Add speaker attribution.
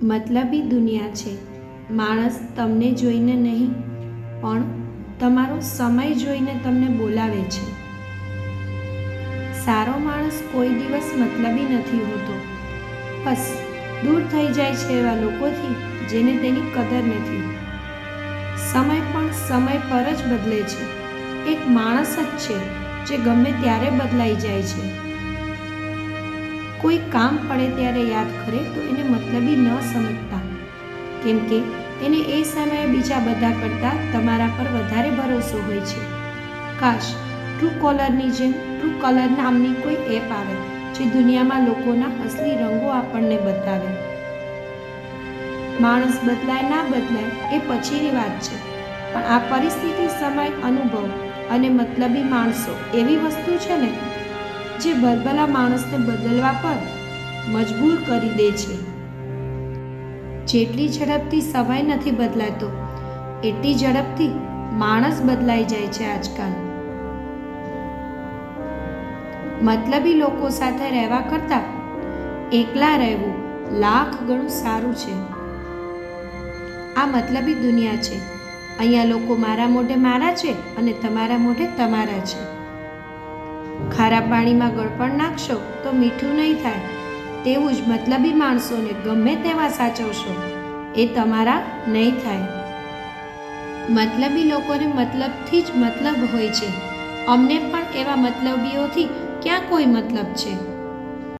Speaker 1: મતલબી દુનિયા છે. માણસ તમને જોઈને નહીં પણ તમારો સમય જોઈને તમને બોલાવે છે. સારો માણસ કોઈ દિવસ મતલબી નથી હોતો. બસ દૂર થઈ જાય છે એવા લોકોથી જેને તેની કદર નથી. સમય પણ સમય પર જ બદલે છે. એક માણસ જ છે જે ગમે ત્યારે બદલાઈ જાય છે. કોઈ કામ પડે ત્યારે યાદ કરે તો એને મતલબી ન સમજતા, કેમ કે એને એ સમયે બીજા બધા કરતાં તમારા પર વધારે ભરોસો હોય છે. કાશ ટ્રુકોલરની જેમ ટ્રુકલર નામની કોઈ એપ આવે જે દુનિયામાં લોકોના અસલી રંગો આપણને બતાવે. માણસ બદલાય ના બદલાય એ પછીની વાત છે, પણ આ પરિસ્થિતિ, સમય, અનુભવ અને મતલબી માણસો એવી વસ્તુ છે ને જે ભલભલા માણસને બદલવા પર મજબૂર કરી દે છે. જેટલી ઝડપથી સમય નથી બદલાતો એટલી ઝડપથી માણસ બદલાઈ જાય છે આજકાલ. મતલબી લોકો સાથે રહેવા કરતાં એકલા રહેવું લાખ ગણું સારું છે. આ મતલબી દુનિયા છે. અહીંયા લોકો મારા મોઢે મારા છે અને તમારા મોઢે તમારા છે. ખારા પાણીમાં ગળપણ નાખશો તો મીઠું નહીં થાય, તેવું જ મતલબી માણસોને ગમે તેવા સાચવશો એ તમારા નહીં થાય. મતલબી લોકોને મતલબથી જ મતલબ હોય છે. અમને પણ એવા મતલબીઓથી ક્યાં કોઈ મતલબ છે?